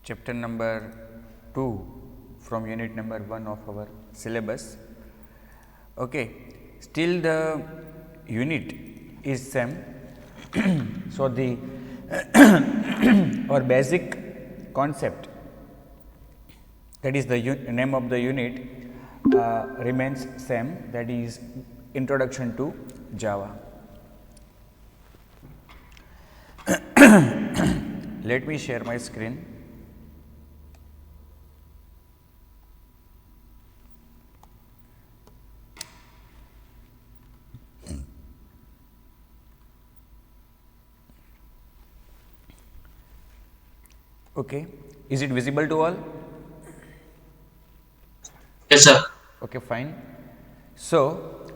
chapter number 2 from unit number 1 of our syllabus. Okay, still the unit is same. So the our basic concept, that is the name of the unit, remains same, that is introduction to Java. Let me share my screen. Okay, is it visible to all? Yes, sir. Okay, fine. So,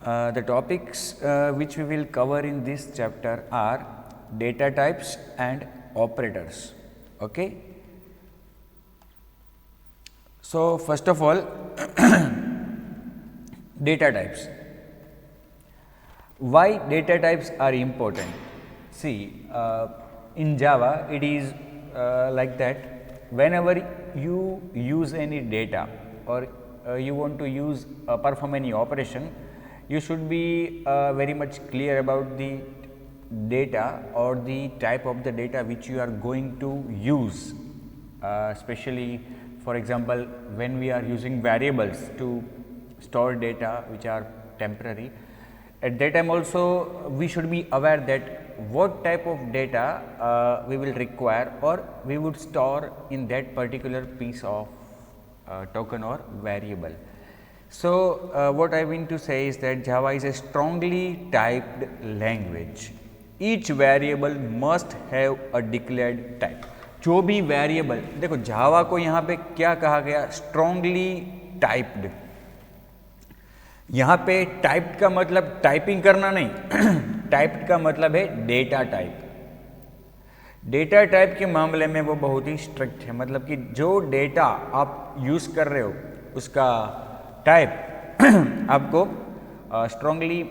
the topics which we will cover in this chapter are data types and operators. Okay. So, first of all, data types. Why data types are important? See, in Java it is like that whenever you use any data or you want to use perform any operation, you should be very much clear about the data or the type of the data which you are going to use, especially for example when we are using variables to store data which are temporary. At that time also we should be aware that what type of data we will require or we would store in that particular piece of token or variable. So, what I mean to say is that Java is a strongly typed language. Each variable must have a declared type. जो भी variable, देखो जावा को यहाँ पे क्या कहा गया, strongly typed. यहाँ पे टाइप्ड का मतलब टाइपिंग करना नहीं, टाइप्ड का मतलब है डेटा टाइप. डेटा टाइप के मामले में वो बहुत ही स्ट्रिक्ट है, मतलब कि जो डेटा आप यूज़ कर रहे हो उसका टाइप आपको स्ट्रांगली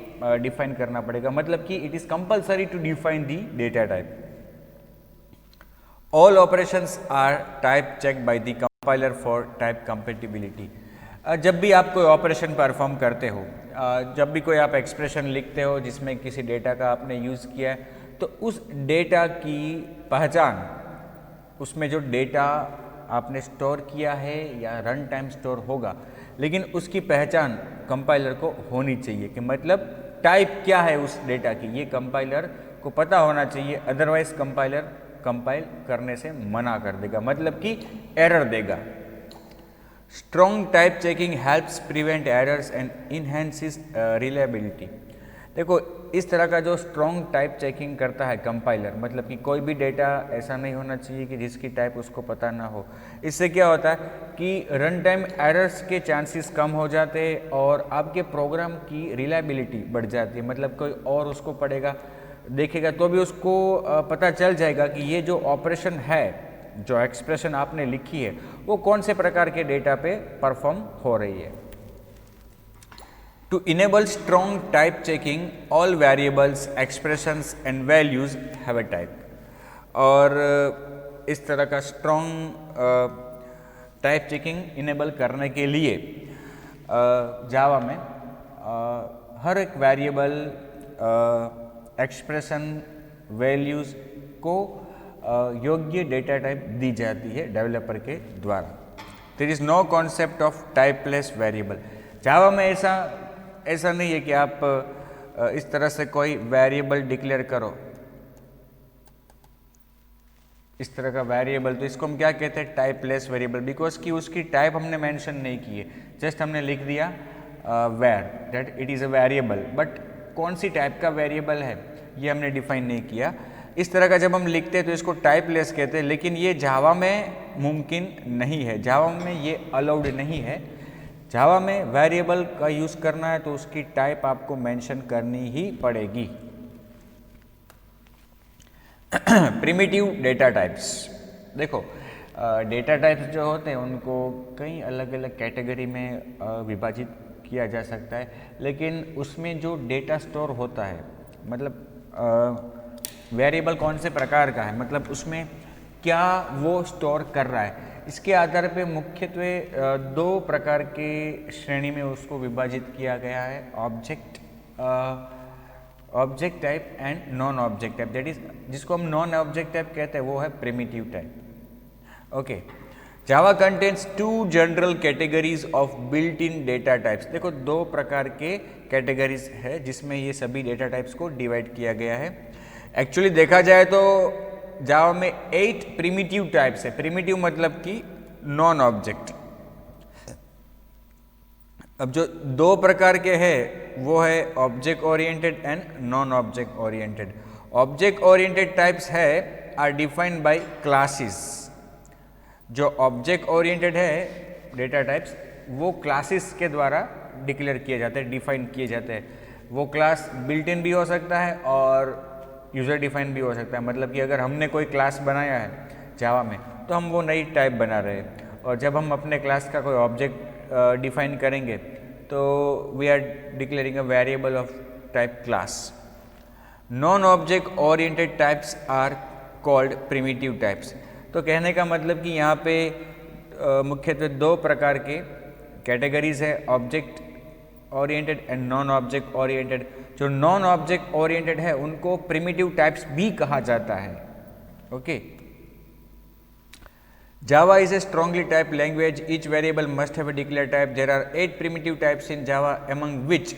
डिफाइन करना पड़ेगा, मतलब कि it is compulsory to define the data type. All operations are type check by the compiler for type compatibility. जब भी आप कोई ऑपरेशन परफॉर्म करते हो, जब भी कोई आप एक्सप्रेशन लिखते हो जिसमें किसी डेटा का आपने यूज़ किया है, तो उस डेटा की पहचान, उसमें जो डेटा आपने स्टोर किया है या रन टाइम स्टोर होगा, लेकिन उसकी पहचान कंपाइलर को होनी चाहिए कि मतलब टाइप क्या है उस डेटा की, ये कंपाइलर को पता होना चाहिए, अदरवाइज कंपाइलर कंपाइल करने से मना कर देगा, मतलब कि एरर देगा. Strong type checking helps prevent errors and enhances reliability. देखो इस तरह का जो स्ट्रॉन्ग टाइप चेकिंग करता है कंपाइलर, मतलब कि कोई भी डेटा ऐसा नहीं होना चाहिए कि जिसकी टाइप उसको पता ना हो. इससे क्या होता है कि रन टाइम एरर्स के चांसेस कम हो जाते हैं और आपके प्रोग्राम की रिलायबिलिटी बढ़ जाती है, मतलब कोई और उसको पढ़ेगा देखेगा तो भी उसको पता चल जाएगा कि ये जो ऑपरेशन है, जो एक्सप्रेशन आपने लिखी है, वो कौन से प्रकार के डेटा पे परफॉर्म हो रही है. To enable strong type checking, all variables, expressions and values have a type. और इस तरह का स्ट्रॉन्ग टाइप चेकिंग इनेबल करने के लिए जावा में हर एक वेरिएबल, एक्सप्रेशन, वैल्यूज़ को योग्य डेटा टाइप दी जाती है डेवलपर के द्वारा. There is no concept of typeless variable. Java में ऐसा नहीं है कि आप इस तरह से कोई वेरिएबल डिक्लेयर करो, इस तरह का वेरिएबल, तो इसको हम क्या कहते हैं, टाइपलेस वेरिएबल, बिकॉज कि उसकी टाइप हमने मेंशन नहीं की है, जस्ट हमने लिख दिया var that it is a variable, but कौन सी टाइप का वेरिएबल है ये हमने डिफाइन नहीं किया. इस तरह का जब हम लिखते हैं तो इसको टाइपलेस कहते हैं, लेकिन ये जावा में मुमकिन नहीं है, जावा में ये अलाउड नहीं है. जावा में वेरिएबल का यूज़ करना है तो उसकी टाइप आपको मेंशन करनी ही पड़ेगी. Primitive data types. देखो डेटा टाइप्स जो होते हैं उनको कई अलग अलग कैटेगरी में विभाजित किया जा सकता है, लेकिन उसमें जो डेटा स्टोर होता है, मतलब वेरिएबल कौन से प्रकार का है, मतलब उसमें क्या वो स्टोर कर रहा है। इसके आधार पे मुख्यत्वे दो प्रकार के श्रेणी में उसको विभाजित किया गया है, object type and non object type. That is जिसको हम नॉन ऑब्जेक्ट टाइप कहते हैं वो है primitive type. Okay, Java contains two general categories of built in data types. देखो दो प्रकार के कैटेगरीज है जिसमें ये सभी डेटा टाइप्स को डिवाइड किया गया है। एक्चुअली देखा जाए तो जावा में 8 प्रिमिटिव टाइप्स है। प्रिमिटिव मतलब कि नॉन ऑब्जेक्ट। अब जो दो प्रकार के हैं वो है object oriented and non object oriented. Object oriented types है आर डिफाइंड बाय क्लासेस। जो ऑब्जेक्ट ओरिएंटेड है डेटा टाइप्स वो क्लासेस के द्वारा डिक्लेयर किए जाते हैं, डिफाइन किए जाते हैं। वो क्लास बिल्ट इन भी हो सकता है और यूज़र डिफाइन भी हो सकता है। मतलब कि अगर हमने कोई क्लास बनाया है जावा में तो हम वो नई टाइप बना रहे हैं, और जब हम अपने क्लास का कोई ऑब्जेक्ट डिफाइन करेंगे तो we are declaring a variable of type class. Non object oriented types are called primitive types. तो कहने का मतलब कि यहाँ पे मुख्यतः दो प्रकार के कैटेगरीज है, object oriented and non object oriented. जो नॉन ऑब्जेक्ट ओरिएंटेड है उनको प्रिमिटिव टाइप्स भी कहा जाता है। Okay, Java is a strongly typed language. Each variable must have a declared type. There are 8 primitive types in Java, among which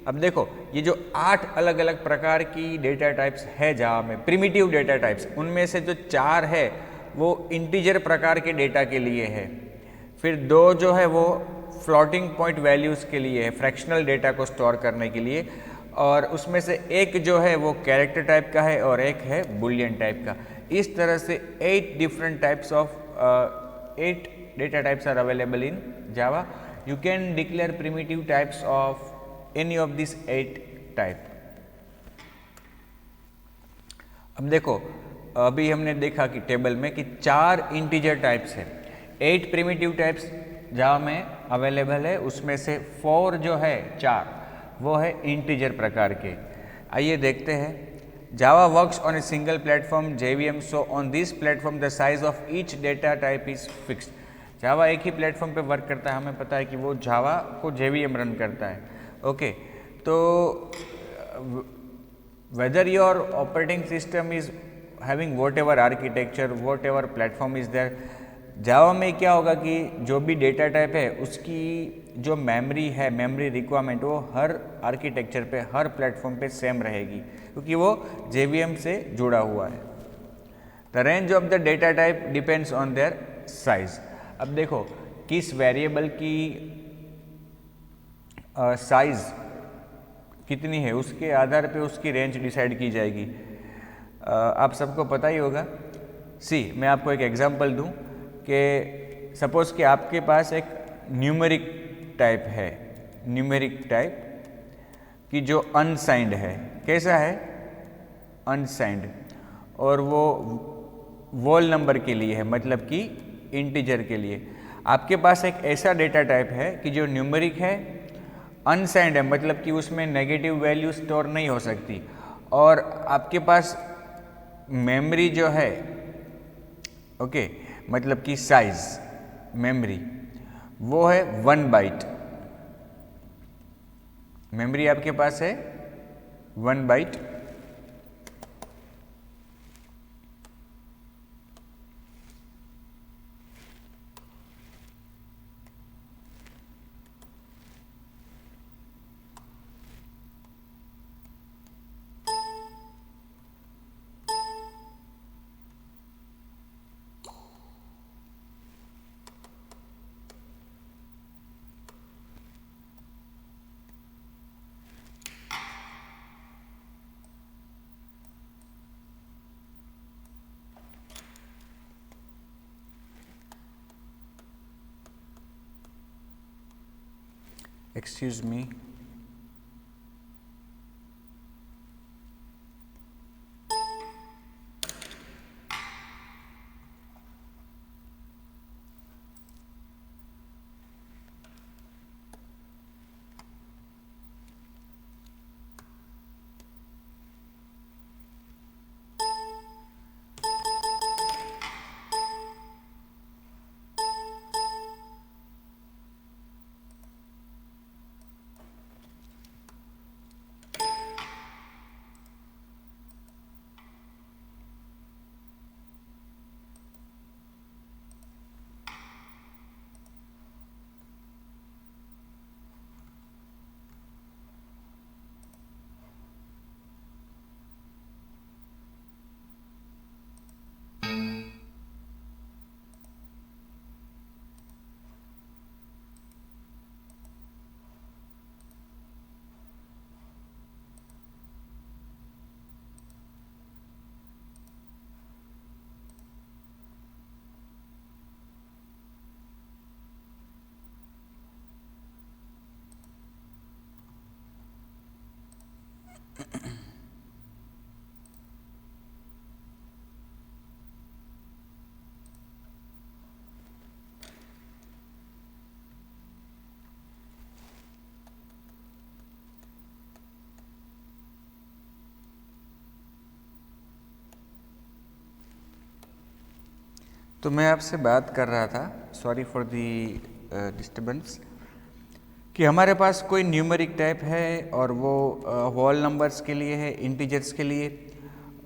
अब देखो ये जो 8 अलग अलग प्रकार की डेटा टाइप्स है जावा में, प्रिमिटिव डेटा टाइप्स, उनमें से जो 4 है वो इंटीजर प्रकार के डेटा के लिए है, फिर 2 जो है वो फ्लोटिंग पॉइंट वैल्यूज़ के लिए है, फ्रैक्शनल डेटा को स्टोर करने के लिए, और उसमें से एक जो है वो कैरेक्टर टाइप का है और एक है बुलियन टाइप का। इस तरह से 8 different types of 8 data types are available in Java. You can declare primitive types of any of these 8 type. अब देखो अभी हमने देखा कि टेबल में कि 4 इंटीजर टाइप्स है, 8 प्रिमिटिव टाइप्स जावा में अवेलेबल है, उसमें से 4 जो है 4 वो है इंटीजर प्रकार के। आइए देखते हैं। Java works on a single platform JVM, so on this platform the size of each data type is fixed. Java एक ही प्लेटफॉर्म पे वर्क करता है, हमें पता है कि वो Java को JVM रन करता है। ओके, तो whether your operating system is having whatever architecture, whatever platform is there, Java में क्या होगा कि जो भी डेटा टाइप है उसकी जो मेमोरी है, मेमोरी रिक्वायरमेंट, वो हर आर्किटेक्चर पे, हर प्लेटफॉर्म पे सेम रहेगी क्योंकि वो JVM से जुड़ा हुआ है। The range of the data type depends on their size. अब देखो किस वेरिएबल की साइज कितनी है उसके आधार पे उसकी रेंज डिसाइड की जाएगी। आप सबको पता ही होगा। मैं आपको एक एग्जांपल दूं कि सपोज कि आपके पास एक न्यूमेरिक टाइप है, न्यूमेरिक टाइप कि जो अनसाइंड है। कैसा है? अनसाइंड, और वो वोल नंबर के लिए है, मतलब कि इंटीजर के लिए। आपके पास एक ऐसा डेटा टाइप है कि जो न्यूमेरिक है, अनसाइंड है, मतलब कि उसमें नेगेटिव वैल्यू स्टोर नहीं हो सकती, और आपके पास मेमोरी जो है, ओके, मतलब कि साइज मेमोरी वो है 1 बाइट। मेमोरी आपके पास है 1 बाइट। Excuse me. तो मैं आपसे बात कर रहा था, सॉरी फॉर दी डिस्टर्बेंस, कि हमारे पास कोई न्यूमेरिक टाइप है और वो होल नंबर्स के लिए है, इंटीजर्स के लिए,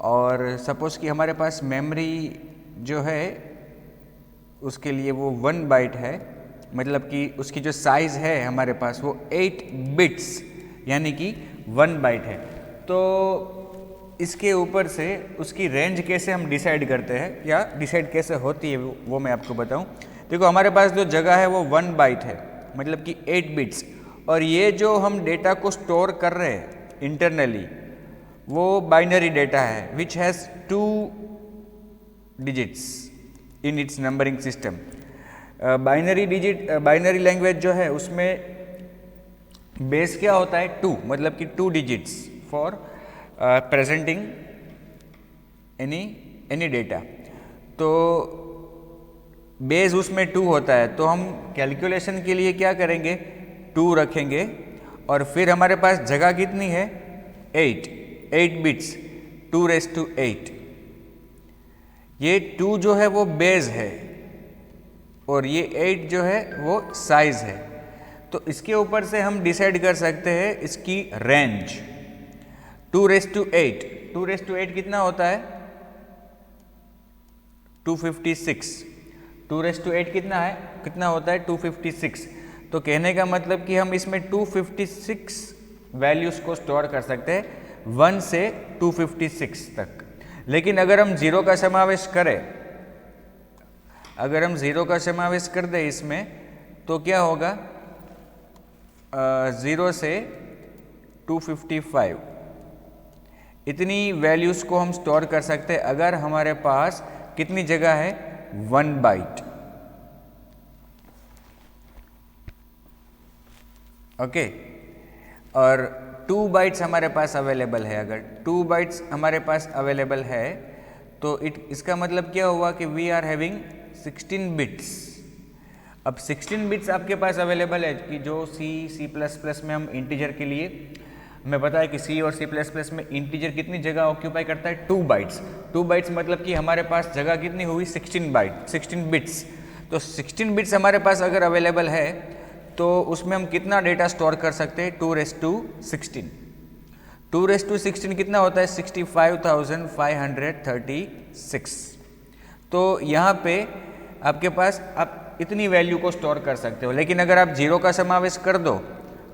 और सपोज़ कि हमारे पास मेमोरी जो है उसके लिए वो 1 बाइट है, मतलब कि उसकी जो साइज़ है हमारे पास वो 8 बिट्स यानी कि 1 बाइट है। तो इसके ऊपर से उसकी रेंज कैसे हम डिसाइड करते हैं या डिसाइड कैसे होती है वो मैं आपको बताऊं। देखो हमारे पास जो जगह है वो 1 बाइट है, मतलब कि 8 बिट्स, और ये जो हम डेटा को स्टोर कर रहे हैं इंटरनली वो बाइनरी डेटा है which has 2 digits in its numbering system. Binary language जो है उसमें बेस क्या होता है 2, मतलब कि 2 digits for presenting any data. तो बेस उसमें 2 होता है, तो हम कैलकुलेशन के लिए क्या करेंगे 2 रखेंगे, और फिर हमारे पास जगह कितनी है 8 बिट्स 2⁸। ये 2 जो है वो बेस है और ये 8 जो है वो साइज है। तो इसके ऊपर से हम डिसाइड कर सकते हैं इसकी रेंज। 2⁸ कितना होता है 256। 2⁸ कितना होता है 256। तो कहने का मतलब कि हम इसमें 256 वैल्यूज़ को स्टोर कर सकते हैं 1 से 256 तक। लेकिन अगर हम ज़ीरो का समावेश करें, अगर हम ज़ीरो का समावेश कर दें इसमें, तो क्या होगा 0 से 255 इतनी वैल्यूज़ को हम स्टोर कर सकते हैं अगर हमारे पास कितनी जगह है 1 बाइट। ओके, और 2 बाइट्स हमारे पास अवेलेबल है। अगर 2 बाइट्स हमारे पास अवेलेबल है तो इसका मतलब क्या हुआ कि वी आर हैविंग 16 बिट्स। अब 16 बिट्स आपके पास अवेलेबल है कि जो C++ में हम इंटीजर के लिए, हमें पता है कि C और C++ में इंटीजर कितनी जगह ऑक्यूपाई करता है 2 बाइट्स। 2 बाइट्स मतलब कि हमारे पास जगह कितनी हुई 16 बिट्स। तो 16 बिट्स हमारे पास अगर अवेलेबल है तो उसमें हम कितना डेटा स्टोर कर सकते हैं 2⁻16। 2⁻16 कितना होता है 65,536। तो यहाँ पे आपके पास आप इतनी वैल्यू को स्टोर कर सकते हो। लेकिन अगर आप जीरो का समावेश कर दो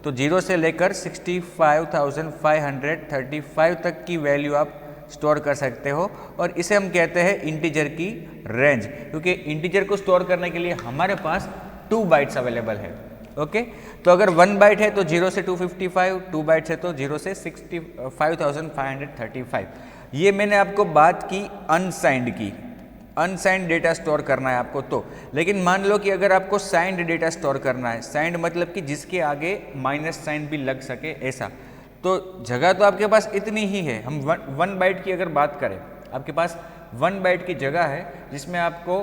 तो जीरो से लेकर 65,535 तक की वैल्यू आप स्टोर कर सकते हो, और इसे हम कहते हैं इंटीजर की रेंज, क्योंकि इंटीजर को स्टोर करने के लिए हमारे पास 2 बाइट्स अवेलेबल है। ओके, तो अगर 1 बाइट है तो 0 से 255, 2 बाइट्स है तो 0 से 65,535। ये मैंने आपको बात की अनसाइंड की, अनसाइंड डेटा स्टोर करना है आपको तो। लेकिन मान लो कि अगर आपको साइंड डेटा स्टोर करना है, साइंड मतलब कि जिसके आगे माइनस साइन भी लग सके ऐसा, तो जगह तो आपके पास इतनी ही है। हम 1 बाइट की अगर बात करें, आपके पास 1 बाइट की जगह है जिसमें आपको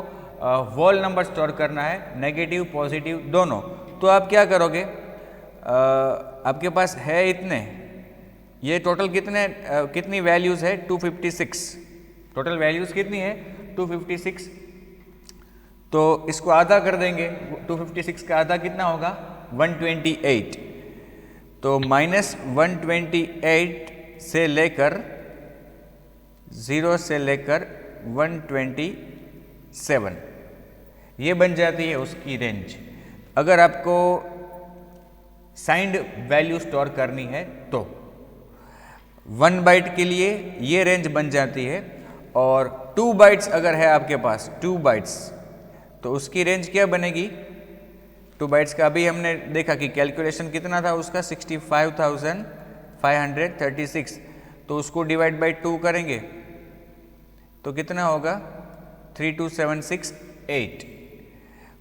होल नंबर स्टोर करना है, नेगेटिव पॉजिटिव दोनों। तो आप क्या करोगे, आपके पास है इतने, ये टोटल कितनी वैल्यूज़ है 256, टोटल वैल्यूज़ कितनी है 256। तो इसको आधा कर देंगे, 256 का आधा कितना होगा 128। तो -128 से लेकर 0 से लेकर 127 ये बन जाती है उसकी रेंज। अगर आपको साइंड वैल्यू स्टोर करनी है तो 1 बाइट के लिए ये रेंज बन जाती है, और 2 बाइट्स अगर है आपके पास 2 बाइट्स तो उसकी रेंज क्या बनेगी 2 बाइट्स का। अभी हमने देखा कि कैलकुलेशन कितना था उसका 65,536, तो उसको डिवाइड बाई 2 करेंगे तो कितना होगा 32768।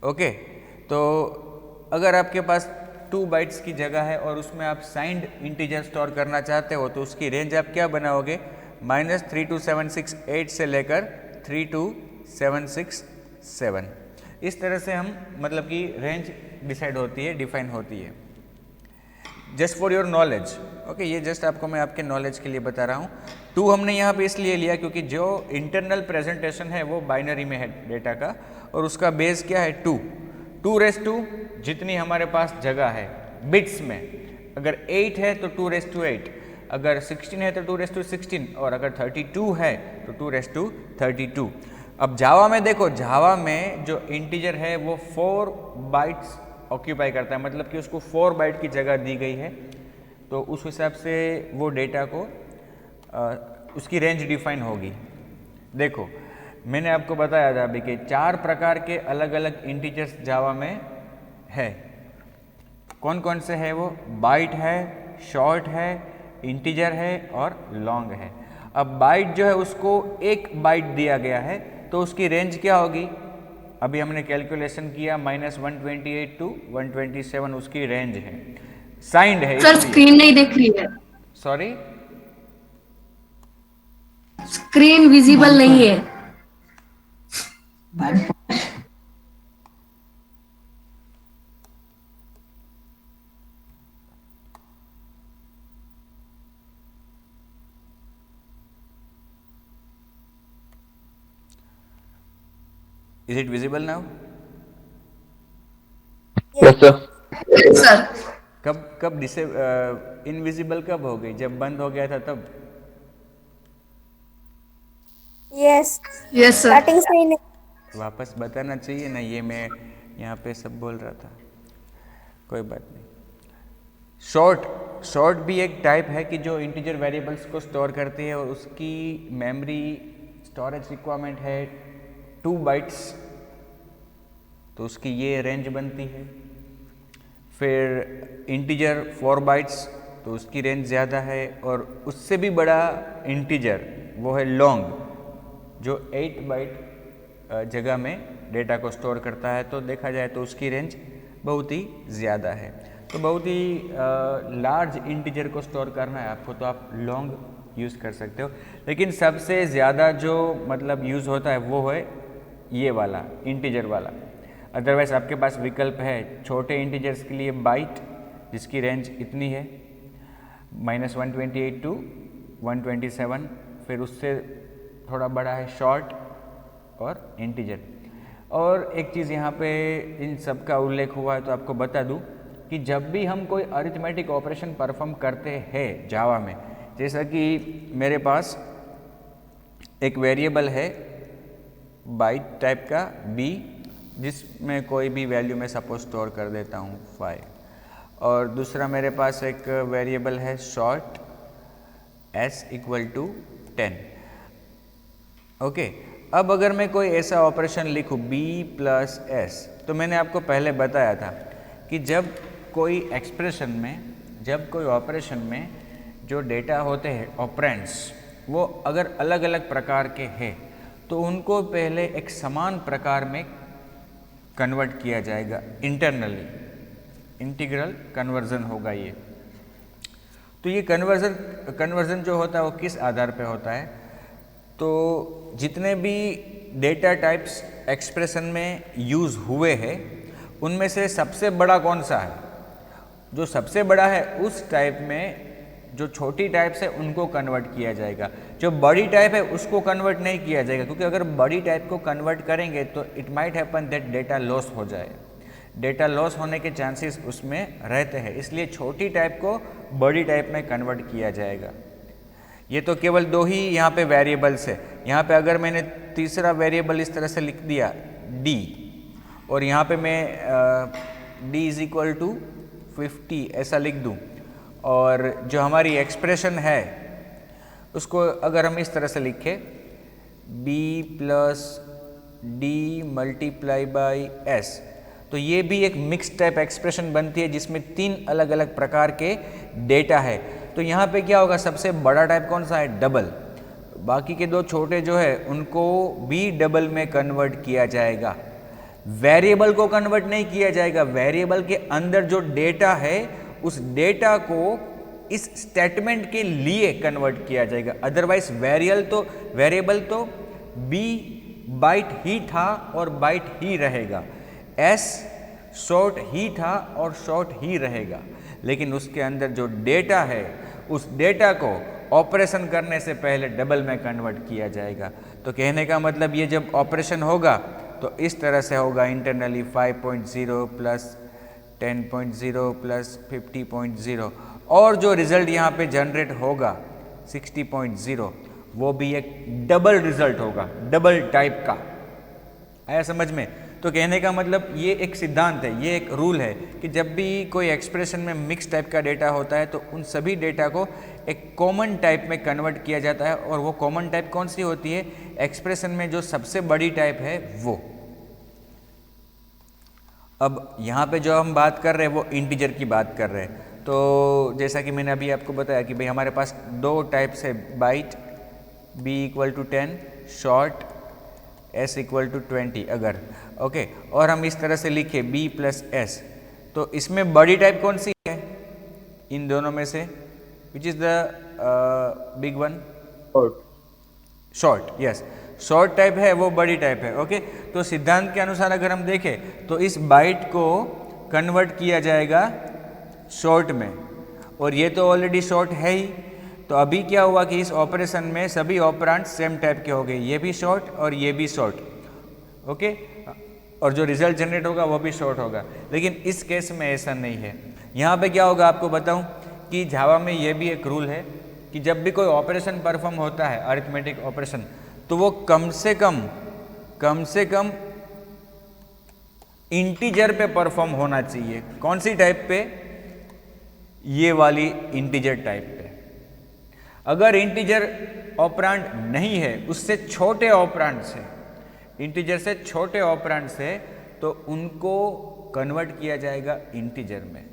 ओके, तो अगर आपके पास 2 बाइट्स की जगह है और उसमें आप साइंड इंटीजर स्टोर करना चाहते हो तो उसकी रेंज आप क्या बनाओगे -32768 से लेकर 32767। इस तरह से हम मतलब कि रेंज डिसाइड होती है, डिफाइन होती है। Just for your knowledge, okay, ये जस्ट आपको मैं आपके नॉलेज के लिए बता रहा हूँ। 2 हमने यहाँ पे इसलिए लिया क्योंकि जो इंटरनल प्रेजेंटेशन है वो बाइनरी में है डेटा का, और उसका बेस क्या है 2 जितनी हमारे पास जगह है बिट्स में, अगर 8 है तो 2 अगर 16 है तो 2 और अगर 32 है तो 2 अब जावा में देखो, जावा में जो इंटीजर है वो 4 बाइट्स ऑक्यूपाई करता है, मतलब कि उसको 4 बाइट की जगह दी गई है, तो उस हिसाब से वो डेटा को उसकी रेंज डिफाइन होगी। देखो मैंने आपको बताया था अभी कि 4 प्रकार के अलग अलग इंटीजर्स जावा में है। कौन कौन से है वो? बाइट है, शॉर्ट है, इंटीजर है और लॉन्ग है। अब बाइट जो है उसको 1 बाइट दिया गया है, तो उसकी रेंज क्या होगी? अभी हमने कैलकुलेशन किया -128 to 127 उसकी रेंज है, साइंड है। सर स्क्रीन नहीं दिख रही है। सॉरी, स्क्रीन विजिबल नहीं है। Is it visible now? Yes sir. Sir कब इनविजिबल कब हो गई? जब बंद हो गया था तब? Yes yes sir. स्टार्टिंग से ही नहीं। वापस बताना चाहिए ना, ये मैं यहाँ पे सब बोल रहा था, कोई बात नहीं। शॉर्ट भी एक टाइप है कि जो इंटीजर वेरिएबल्स को स्टोर करती है, और उसकी मेमोरी स्टोरेज रिक्वायरमेंट है 2 बाइट्स, तो उसकी ये रेंज बनती है। फिर इंटीजर 4 बाइट्स, तो उसकी रेंज ज़्यादा है, और उससे भी बड़ा इंटीजर वो है लॉन्ग, जो 8 बाइट जगह में डेटा को स्टोर करता है, तो देखा जाए तो उसकी रेंज बहुत ही ज़्यादा है। तो बहुत ही लार्ज इंटीजर को स्टोर करना है आपको, तो आप लॉन्ग यूज़ कर सकते हो, लेकिन सबसे ज़्यादा जो मतलब यूज़ होता है वो है ये वाला इंटीजर वाला। अदरवाइज़ आपके पास विकल्प है छोटे इंटीजर्स के लिए बाइट, जिसकी रेंज इतनी है -128 to 127, फिर उससे थोड़ा बड़ा है शॉर्ट और इंटीजर। और एक चीज़ यहाँ पे इन सब का उल्लेख हुआ है तो आपको बता दूँ कि जब भी हम कोई अरिथमेटिक ऑपरेशन परफॉर्म करते हैं जावा में, जैसा कि मेरे पास एक वेरिएबल है बाइट टाइप का b, जिसमें कोई भी वैल्यू मैं सपोज स्टोर कर देता हूँ 5, और दूसरा मेरे पास एक वेरिएबल है शॉर्ट s = 10। ओके, अब अगर मैं कोई ऐसा ऑपरेशन लिखूँ b + s, तो मैंने आपको पहले बताया था कि जब कोई एक्सप्रेशन में, जब कोई ऑपरेशन में जो डेटा होते हैं ऑपरेंड्स, वो अगर अलग अलग प्रकार के हैं तो उनको पहले एक समान प्रकार में कन्वर्ट किया जाएगा इंटरनली, इंटीग्रल कन्वर्जन होगा ये। तो ये कन्वर्जन जो होता है वो किस आधार पे होता है? तो जितने भी डेटा टाइप्स एक्सप्रेशन में यूज़ हुए हैं उनमें से सबसे बड़ा कौन सा है? जो सबसे बड़ा है उस टाइप में जो छोटी टाइप्स है उनको कन्वर्ट किया जाएगा, जो बड़ी टाइप है उसको कन्वर्ट नहीं किया जाएगा, क्योंकि अगर बड़ी टाइप को कन्वर्ट करेंगे तो it might happen that data loss हो जाए, डेटा लॉस होने के चांसेस उसमें रहते हैं, इसलिए छोटी टाइप को बड़ी टाइप में कन्वर्ट किया जाएगा। ये तो केवल 2 ही यहाँ पे वेरिएबल्स है। यहाँ पे अगर मैंने तीसरा वेरिएबल इस तरह से लिख दिया d, और यहाँ पे मैं d = 50 ऐसा लिख दूँ, और जो हमारी एक्सप्रेशन है उसको अगर हम इस तरह से लिखें b + d × s, तो ये भी एक मिक्स टाइप एक्सप्रेशन बनती है जिसमें 3 अलग अलग प्रकार के डेटा है। तो यहाँ पे क्या होगा? सबसे बड़ा टाइप कौन सा है? डबल। बाकी के 2 छोटे जो है उनको भी डबल में कन्वर्ट किया जाएगा, वेरिएबल को कन्वर्ट नहीं किया जाएगा। वेरिएबल के अंदर जो डेटा है उस डेटा को इस स्टेटमेंट के लिए कन्वर्ट किया जाएगा, अदरवाइज वेरिएबल तो b बाइट ही था और बाइट ही रहेगा, s शॉर्ट ही था और शॉर्ट ही रहेगा। लेकिन उसके अंदर जो डेटा है उस डेटा को ऑपरेशन करने से पहले डबल में कन्वर्ट किया जाएगा। तो कहने का मतलब ये जब ऑपरेशन होगा तो इस तरह से होगा, इंटरनली 5.0 प्लस 10.0 प्लस 50.0, और जो रिजल्ट यहाँ पे जनरेट होगा 60.0 वो भी एक डबल रिजल्ट होगा, डबल टाइप का। आया समझ में? तो कहने का मतलब ये एक सिद्धांत है, ये एक रूल है कि जब भी कोई एक्सप्रेशन में मिक्स टाइप का डेटा होता है तो उन सभी डेटा को एक कॉमन टाइप में कन्वर्ट किया जाता है। और वो कॉमन टाइप कौन सी होती है? एक्सप्रेशन में जो सबसे बड़ी टाइप है वो। अब यहाँ पे जो हम बात कर रहे हैं वो इंटीजर की बात कर रहे हैं। तो जैसा कि मैंने अभी आपको बताया कि भाई हमारे पास दो टाइप्स है, byte b equal to 10, short s equal to 20 अगर, ओके, और हम इस तरह से लिखे b प्लस s, तो इसमें बड़ी टाइप कौन सी है इन दोनों में से? Which is the big one? Short, yes, short type है वो बड़ी टाइप है। ओके, तो सिद्धांत के अनुसार अगर हम देखें तो इस बाइट को कन्वर्ट किया जाएगा शॉर्ट में, और ये तो ऑलरेडी शॉर्ट है ही। तो अभी क्या हुआ कि इस ऑपरेशन में सभी ऑपरेंड सेम टाइप के हो गए, ये भी शॉर्ट और ये भी शॉर्ट, ओके, और जो रिजल्ट जनरेट होगा वो भी शॉर्ट होगा। लेकिन इस केस में ऐसा नहीं है। यहाँ पे क्या होगा आपको बताऊं कि जावा में ये भी एक रूल है कि जब भी कोई ऑपरेशन परफॉर्म होता है, अरिथमेटिक ऑपरेशन, तो वो कम से कम इंटीजर पे परफॉर्म होना चाहिए। कौन सी टाइप पे? ये वाली इंटीजर टाइप पे। अगर इंटीजर ऑपरेंड नहीं है, उससे छोटे ऑपरेंड से, इंटीजर से छोटे ऑपरेंड से, तो उनको कन्वर्ट किया जाएगा इंटीजर में।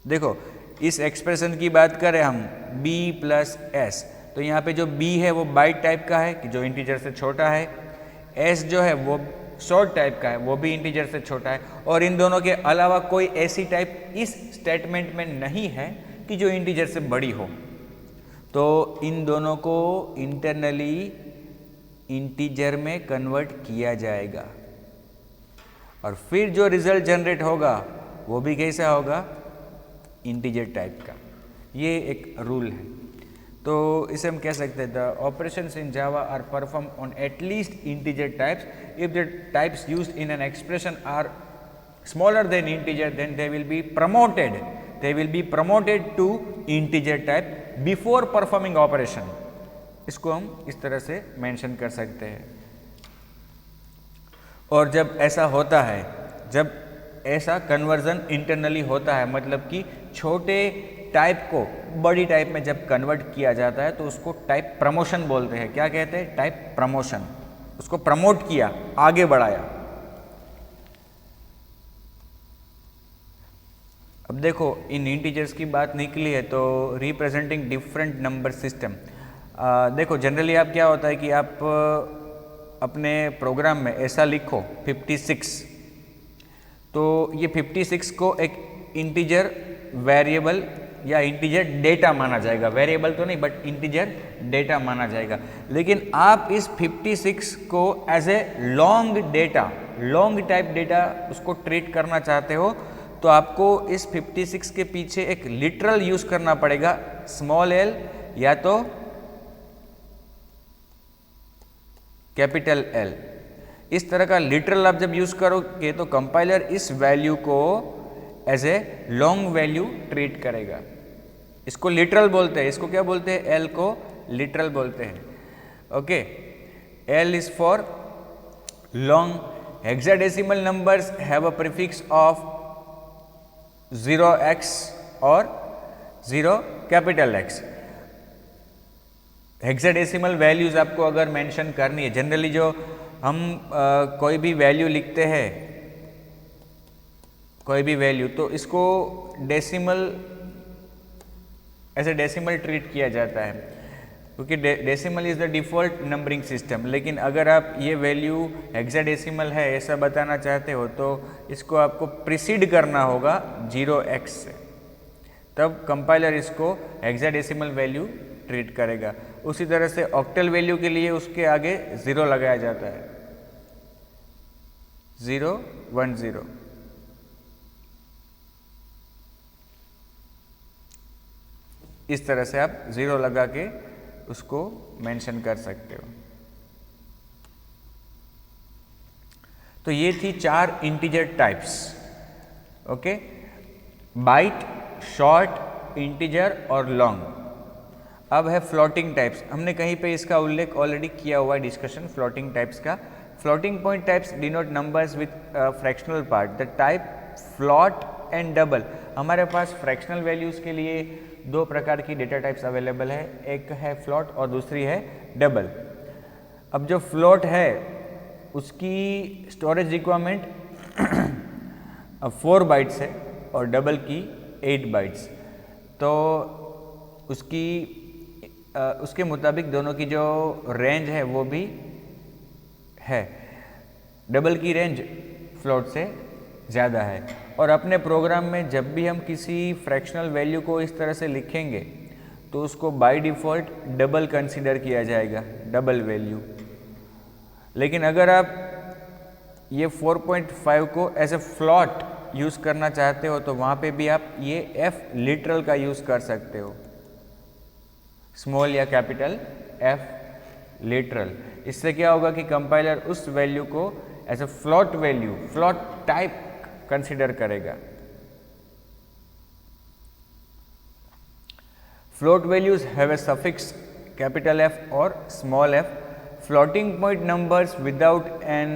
देखो इस एक्सप्रेशन की बात करें हम b प्लस s, तो यहाँ पे जो b है वो बाइट टाइप का है कि जो इंटीजर से छोटा है, s जो है वो शॉर्ट टाइप का है, वो भी इंटीजर से छोटा है, और इन दोनों के अलावा कोई ऐसी टाइप इस स्टेटमेंट में नहीं है कि जो इंटीजर से बड़ी हो। तो इन दोनों को इंटरनली इंटीजर में कन्वर्ट किया जाएगा, और फिर जो रिजल्ट जनरेट होगा वो भी कैसा होगा? इंटीजर टाइप का। ये एक रूल है। तो इसे हम कह सकते हैं the operations in Java are perform on at least integer types if the types used in an expression are smaller then integer, then they will be promoted to integer type before performing operation. इसको हम इस तरह से mention कर सकते हैं। और जब ऐसा होता है, जब ऐसा कन्वर्जन इंटरनली होता है, मतलब कि छोटे टाइप को बड़ी टाइप में जब कन्वर्ट किया जाता है, तो उसको टाइप प्रमोशन बोलते हैं। क्या कहते हैं? Type promotion. उसको प्रमोट किया, आगे बढ़ाया। अब देखो इन इंटीजर्स की बात निकली है तो रिप्रेजेंटिंग डिफरेंट नंबर सिस्टम। देखो जनरली आप क्या होता है कि आप अपने प्रोग्राम में ऐसा लिखो 56, तो ये 56 को एक इंटीजर वेरिएबल या इंटीजर डेटा माना जाएगा। वेरिएबल तो नहीं बट इंटीजर डेटा माना जाएगा। लेकिन आप इस 56 को as a long type data उसको ट्रीट करना चाहते हो, तो आपको इस 56 के पीछे एक लिटरल यूज करना पड़ेगा, स्मॉल l या तो कैपिटल L। इस तरह का लिटरल आप जब यूज करोगे तो कंपाइलर इस वैल्यू को as a long value treat करेगा। इसको लिटरल बोलते हैं। इसको क्या बोलते हैं? L को लिटरल बोलते हैं। Okay, L is for long. Hexadecimal numbers have a prefix of 0x और 0 कैपिटल X। हेक्साडेसिमल वैल्यूज आपको अगर मेंशन करनी है, जनरली जो हम कोई भी वैल्यू लिखते हैं, कोई भी वैल्यू, तो इसको डेसिमल, ऐसे डेसिमल ट्रीट किया जाता है क्योंकि decimal is the default numbering system. लेकिन अगर आप ये वैल्यू हेक्साडेसिमल है ऐसा बताना चाहते हो तो इसको आपको प्रीसीड करना होगा 0x से, तब कंपाइलर इसको हेक्साडेसिमल वैल्यू ट्रीट करेगा। उसी तरह से ऑक्टल वैल्यू के लिए उसके आगे 0 लगाया जाता है, 0 1 0। इस तरह से आप 0 लगा के उसको मेंशन कर सकते हो। तो ये थी 4 integer types. Okay, byte, short, integer और लॉन्ग। अब है फ्लोटिंग टाइप्स। हमने कहीं पे इसका उल्लेख ऑलरेडी किया हुआ है, डिस्कशन फ्लोटिंग टाइप्स का। Floating point types denote numbers with fractional part. The type float and double. हमारे पास फ्रैक्शनल वैल्यूज़ के लिए 2 प्रकार की डेटा टाइप्स अवेलेबल है, एक है फ्लॉट और दूसरी है डबल। अब जो फ्लॉट है उसकी स्टोरेज रिक्वायरमेंट 4 बाइट्स है और डबल की 8 बाइट्स। तो उसके मुताबिक दोनों की जो रेंज है वो भी है, डबल की रेंज फ्लोट से ज़्यादा है। और अपने प्रोग्राम में जब भी हम किसी फ्रैक्शनल वैल्यू को इस तरह से लिखेंगे तो उसको बाय डिफ़ॉल्ट डबल कंसीडर किया जाएगा, डबल वैल्यू। लेकिन अगर आप ये 4.5 को एज ए फ्लॉट यूज़ करना चाहते हो तो वहाँ पे भी आप ये F लिटरल का यूज़ कर सकते हो, स्मॉल या कैपिटल F लिटरल। इससे क्या होगा कि कंपाइलर उस वैल्यू को as a float value, float type consider करेगा। Float values have a suffix capital F और small f. Floating point numbers without an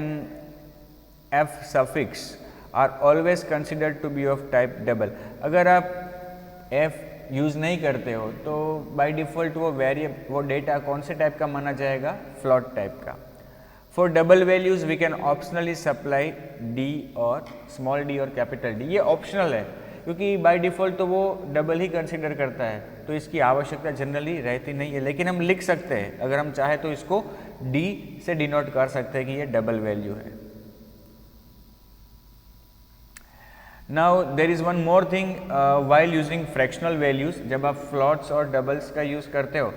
F suffix are always considered to be of type double. अगर आप F use नहीं करते हो तो by default वो data कौन से टाइप का माना जाएगा, फ्लॉट टाइप का। For double values we can optionally supply D और स्मॉल d और कैपिटल D। ये ऑप्शनल है क्योंकि बाय डिफ़ॉल्ट तो वो डबल ही कंसिडर करता है, तो इसकी आवश्यकता जनरली रहती नहीं है। लेकिन हम लिख सकते हैं, अगर हम चाहे तो इसको D से डिनोट कर सकते हैं कि ये डबल वैल्यू है। Now there is one more thing while using fractional values. जब आप फ्लॉट्स और डबल्स का यूज़ करते हो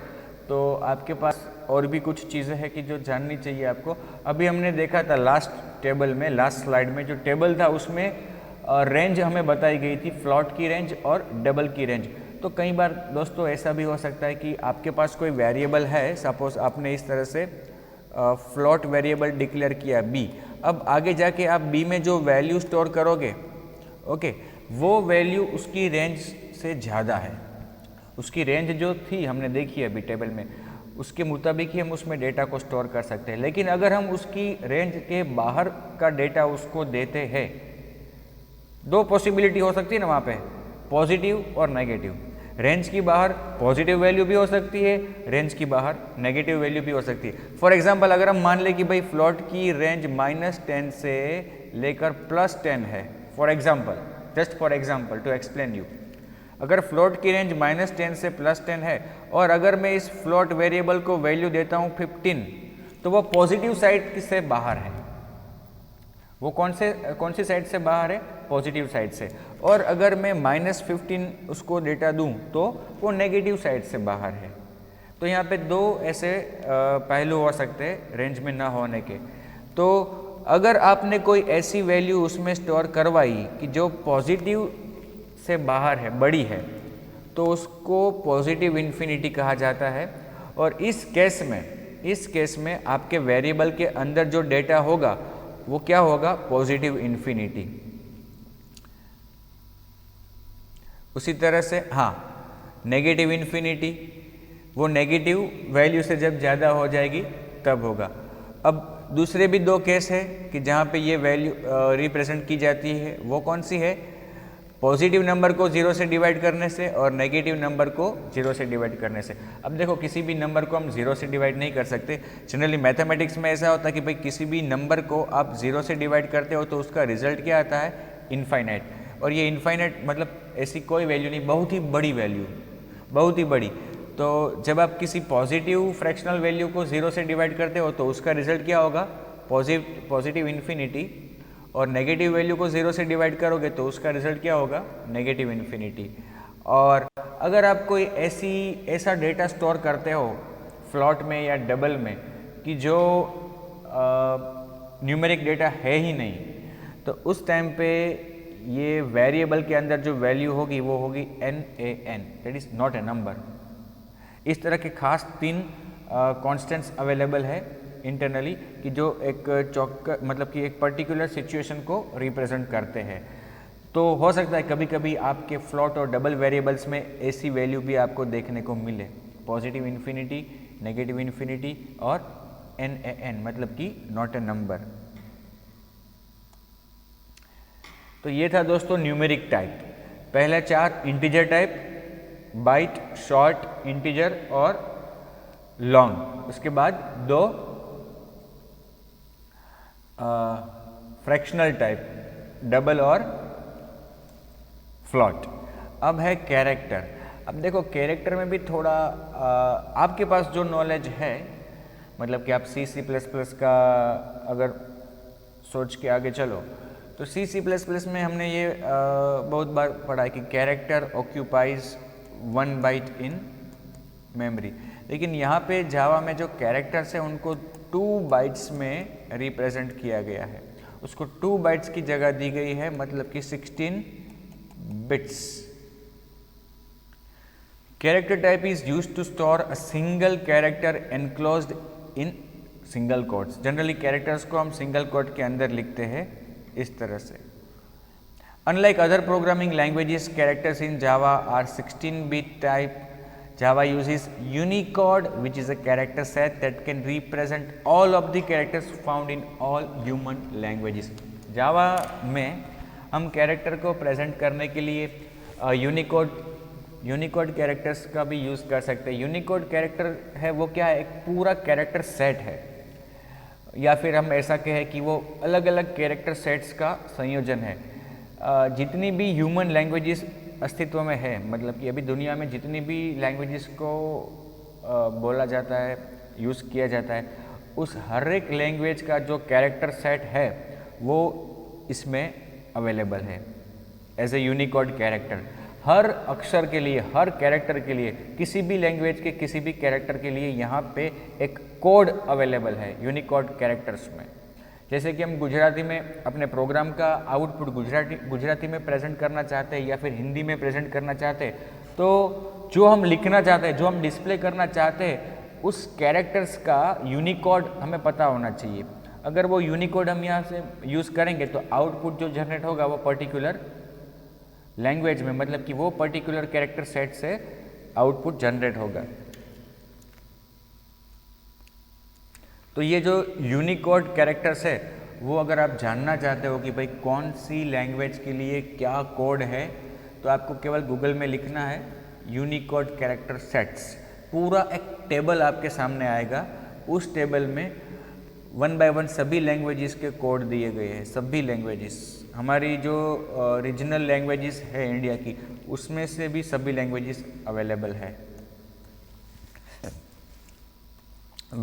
तो आपके पास और भी कुछ चीज़ें हैं कि जो जाननी चाहिए आपको। अभी हमने देखा था लास्ट टेबल में, लास्ट स्लाइड में जो टेबल था उसमें रेंज हमें बताई गई थी, फ्लॉट की रेंज और डबल की रेंज। तो कई बार दोस्तों ऐसा भी हो सकता है कि आपके पास कोई वेरिएबल है, सपोज आपने इस तरह से फ्लॉट वेरिएबल डिक्लेयर किया b। अब आगे जाके आप b में जो वैल्यू स्टोर करोगे, ओके, वो वैल्यू उसकी रेंज से ज़्यादा है। उसकी रेंज जो थी हमने देखी है अभी टेबल में, उसके मुताबिक ही हम उसमें डेटा को स्टोर कर सकते हैं। लेकिन अगर हम उसकी रेंज के बाहर का डेटा उसको देते हैं, 2 पॉसिबिलिटी हो सकती है ना वहाँ पे, पॉजिटिव और नेगेटिव। रेंज की बाहर पॉजिटिव वैल्यू भी हो सकती है, रेंज की बाहर नेगेटिव वैल्यू भी हो सकती है। फॉर एग्जांपल अगर हम मान लें कि भाई फ्लॉट की रेंज -10 से लेकर +10 है, for example, just for example to explain you, अगर फ्लॉट की रेंज -10 से +10 है और अगर मैं इस फ्लॉट वेरिएबल को वैल्यू देता हूँ 15, तो वो पॉजिटिव साइड से बाहर है। वो कौन सी साइड से बाहर है, पॉजिटिव साइड से। और अगर मैं -15 उसको डेटा दूं तो वो नेगेटिव साइड से बाहर है। तो यहाँ पे 2 ऐसे पहलू हो सकते हैं रेंज में ना होने के। तो अगर आपने कोई ऐसी वैल्यू उसमें स्टोर करवाई कि जो पॉजिटिव से बाहर है, बड़ी है, तो उसको पॉजिटिव इन्फिनिटी कहा जाता है। और इस केस में आपके वेरिएबल के अंदर जो डेटा होगा वो क्या होगा, पॉजिटिव इन्फिनिटी। उसी तरह से हाँ, नेगेटिव इन्फिनिटी, वो नेगेटिव वैल्यू से जब ज़्यादा हो जाएगी तब होगा। अब दूसरे भी 2 केस है कि जहाँ पे ये वैल्यू रिप्रेजेंट की जाती है, वो कौन सी है, पॉजिटिव नंबर को 0 से डिवाइड करने से और नेगेटिव नंबर को 0 से डिवाइड करने से। अब देखो किसी भी नंबर को हम 0 से डिवाइड नहीं कर सकते। जनरली मैथमेटिक्स में ऐसा होता है कि भाई किसी भी नंबर को आप 0 से डिवाइड करते हो तो उसका रिजल्ट क्या आता है, इनफाइनाइट। और ये इनफाइनाइट मतलब ऐसी कोई वैल्यू नहीं, बहुत ही बड़ी वैल्यू, बहुत ही बड़ी। तो जब आप किसी पॉजिटिव फ्रैक्शनल वैल्यू को 0 से डिवाइड करते हो तो उसका रिजल्ट क्या होगा, पॉजिटिव इन्फिनिटी। और नेगेटिव वैल्यू को 0 से डिवाइड करोगे तो उसका रिजल्ट क्या होगा, नेगेटिव इन्फिनिटी। और अगर आप कोई ऐसा डेटा स्टोर करते हो फ्लॉट में या डबल में कि जो न्यूमेरिक डेटा है ही नहीं, तो उस टाइम पे ये वेरिएबल के अंदर जो वैल्यू होगी वो होगी NaN, that is not a number. इस तरह के खास 3 कॉन्स्टेंट्स अवेलेबल है इंटरनली कि जो एक मतलब कि एक पर्टिकुलर सिचुएशन को रिप्रेजेंट करते हैं। तो हो सकता है कभी कभी आपके फ्लोट और डबल वेरिएबल्स में ऐसी वैल्यू भी आपको देखने को मिले, पॉजिटिव इन्फिनिटी, नेगेटिव इन्फिनिटी और NaN मतलब कि नॉट ए नंबर। तो ये था दोस्तों न्यूमेरिक टाइप। पहले 4 integer type, byte, short, integer और लॉन्ग। उसके बाद 2 फ्रैक्शनल टाइप, डबल और फ्लॉट। अब है कैरेक्टर। अब देखो कैरेक्टर में भी थोड़ा आपके पास जो नॉलेज है, मतलब कि आप C++ का अगर सोच के आगे चलो तो C++ में हमने ये बहुत बार पढ़ा है कि character occupies 1 byte in memory. लेकिन यहाँ पे जावा में जो कैरेक्टर्स है उनको 2 बाइट्स में रिप्रेजेंट किया गया है। उसको 2 बाइट्स की जगह दी गई है, मतलब कि 16 bits. Character type is used to store a single character enclosed in single quotes. Generally characters को हम सिंगल कोट के अंदर लिखते हैं इस तरह से। Unlike other programming languages, characters in Java are 16-bit type. Java uses Unicode, which is a character set that can represent all of the characters found in all human languages. Java में हम character को present करने के लिए Unicode characters का भी use कर सकते हैं। यूनिकोड कैरेक्टर है वो क्या है, एक पूरा कैरेक्टर सेट है, या फिर हम ऐसा कहें कि वो अलग अलग कैरेक्टर सेट्स का संयोजन है। जितनी भी ह्यूमन लैंग्वेजेस अस्तित्व में है, मतलब कि अभी दुनिया में जितनी भी लैंग्वेजेस को बोला जाता है, यूज़ किया जाता है, उस हर एक लैंग्वेज का जो कैरेक्टर सेट है वो इसमें अवेलेबल है एज ए यूनिकोड कैरेक्टर। हर अक्षर के लिए, हर कैरेक्टर के लिए, किसी भी लैंग्वेज के किसी भी कैरेक्टर के लिए यहाँ पे एक कोड अवेलेबल है यूनिकोड कैरेक्टर्स में। जैसे कि हम गुजराती में अपने प्रोग्राम का आउटपुट गुजराती में प्रेजेंट करना चाहते हैं या फिर हिंदी में प्रेजेंट करना चाहते हैं, तो जो हम लिखना चाहते हैं, जो हम डिस्प्ले करना चाहते हैं, उस कैरेक्टर्स का यूनिकोड हमें पता होना चाहिए। अगर वो यूनिकोड हम यहाँ से यूज़ करेंगे तो आउटपुट जो जनरेट होगा वो पर्टिकुलर लैंग्वेज में, मतलब कि वो पर्टिकुलर कैरेक्टर सेट से आउटपुट जनरेट होगा। तो ये जो यूनिकोड कैरेक्टर्स है वो अगर आप जानना चाहते हो कि भाई कौन सी लैंग्वेज के लिए क्या कोड है, तो आपको केवल गूगल में लिखना है यूनिकोड कैरेक्टर सेट्स। पूरा एक टेबल आपके सामने आएगा, उस टेबल में 1 बाय 1 सभी लैंग्वेजेस के कोड दिए गए हैं। सभी लैंग्वेजेस, हमारी जो रीजनल लैंग्वेजेस है इंडिया की, उसमें से भी सभी लैंग्वेजेस अवेलेबल है।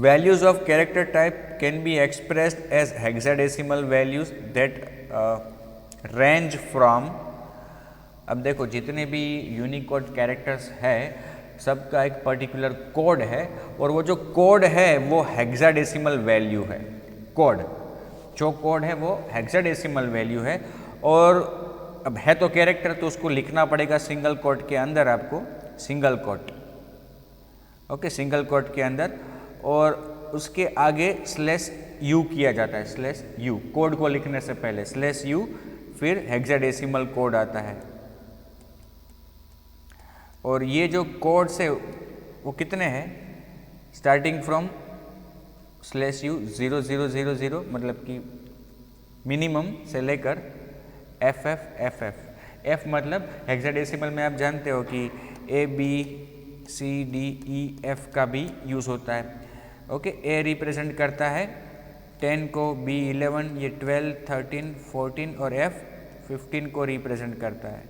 Values of character type can be expressed as hexadecimal values that range from, अब देखो जितने भी यूनिकोड कैरेक्टर्स है सबका एक पर्टिकुलर कोड है, और वो जो कोड है वो हेक्साडेसिमल वैल्यू है। कोड जो कोड है वो हेक्साडेसिमल वैल्यू है, और अब है तो कैरेक्टर तो उसको लिखना पड़ेगा सिंगल कोट के अंदर, आपको single quote, okay, single quote के अंदर, और उसके आगे /u किया जाता है, /u कोड को लिखने से पहले /u, फिर हेक्साडेसिमल कोड आता है। और ये जो कोड्स है वो कितने हैं, स्टार्टिंग फ्रॉम /u 0000, मतलब कि मिनिमम से लेकर FF। F मतलब हेक्साडेसिमल में आप जानते हो कि ABCDEF का भी यूज़ होता है, ओके। A रिप्रेजेंट करता है 10 को, B 11, ये 12, 13, 14 और F 15 को रिप्रेजेंट करता है।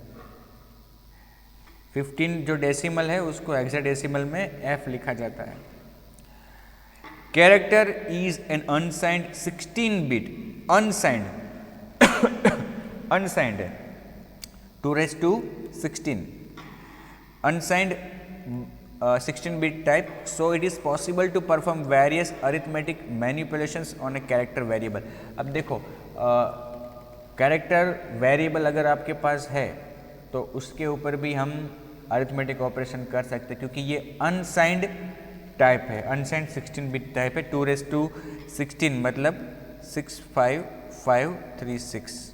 15 जो डेसिमल है उसको हेक्साडेसिमल में F लिखा जाता है। Character is an unsigned 16-bit, unsigned है 2⁻16 unsigned 16-bit type, so it is possible to perform various arithmetic manipulations on a character variable। अब देखो कैरेक्टर वेरिएबल अगर आपके पास है तो उसके ऊपर भी हम अरिथमेटिक ऑपरेशन कर सकते हैं, क्योंकि ये अनसाइंड टाइप है, अनसाइंड 16 बिट टाइप है। 2⁻16 मतलब 65536।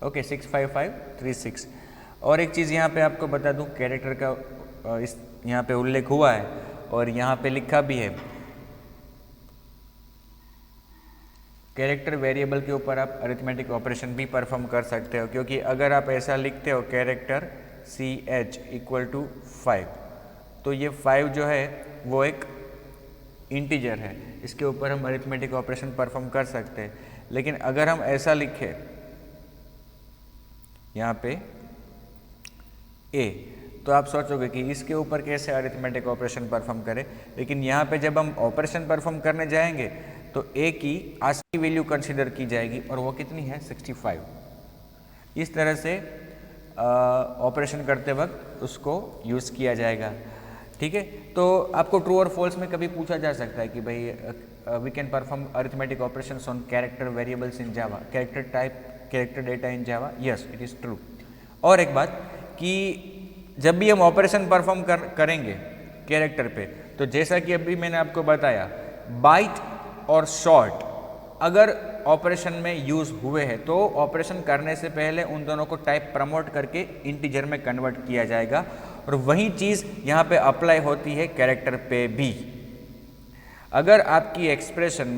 ओके, 65536। और एक चीज़ यहाँ पे आपको बता दूँ, कैरेक्टर का इस यहाँ पे उल्लेख हुआ है और यहाँ पे लिखा भी है, कैरेक्टर वेरिएबल के ऊपर आप अरिथमेटिक ऑपरेशन भी परफॉर्म कर सकते हो, क्योंकि अगर आप ऐसा लिखते हो कैरेक्टर CH = 5, तो ये 5 जो है वो एक इंटीजर है, इसके ऊपर हम अरिथमेटिक ऑपरेशन परफॉर्म कर सकते हैं। लेकिन अगर हम ऐसा लिखें यहाँ पे A, तो आप सोचोगे कि इसके ऊपर कैसे अरिथमेटिक ऑपरेशन परफॉर्म करें, लेकिन यहाँ पे जब हम ऑपरेशन परफॉर्म करने जाएंगे तो A की ASCII वैल्यू कंसीडर की जाएगी और वो कितनी है 65। इस तरह से ऑपरेशन करते वक्त उसको यूज़ किया जाएगा। ठीक है, तो आपको ट्रू और फॉल्स में कभी पूछा जा सकता है कि भाई we can perform arithmetic operations on character variables in Java, character type, character data in Java. Yes, it is true. और एक बात कि जब भी हम ऑपरेशन परफॉर्म करेंगे कैरेक्टर पे, तो जैसा कि अभी मैंने आपको बताया, बाइट और शॉर्ट अगर ऑपरेशन में यूज़ हुए हैं तो ऑपरेशन करने से पहले उन दोनों को टाइप प्रमोट करके इंटीजर में कन्वर्ट किया जाएगा, और वही चीज़ यहाँ पे अप्लाई होती है कैरेक्टर पे भी। अगर आपकी एक्सप्रेशन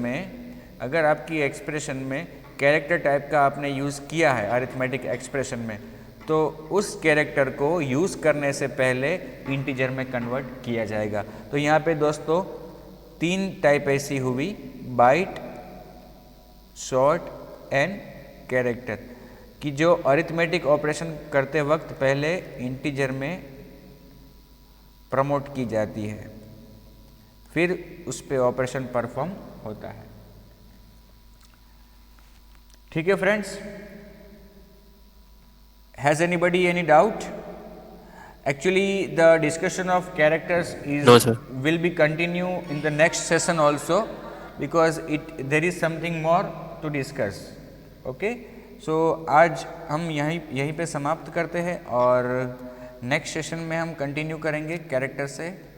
में कैरेक्टर टाइप का आपने यूज़ किया है अरिथमेटिक एक्सप्रेशन में, तो उस कैरेक्टर को यूज़ करने से पहले इंटीजर में कन्वर्ट किया जाएगा। तो यहाँ पे दोस्तों 3 टाइप ऐसी हुई, बाइट, शॉर्ट एंड कैरेक्टर, कि जो अरिथमेटिक ऑपरेशन करते वक्त पहले इंटीजर में प्रमोट की जाती है, फिर उस पे ऑपरेशन परफॉर्म होता है। ठीक है friends, has anybody any doubt? Actually, the discussion of characters is No, sir. will be continue in the next session also, because there is something more to discuss. Okay, so आज हम यहीं पे समाप्त करते हैं और नेक्स्ट सेशन में हम कंटिन्यू करेंगे कैरेक्टर से।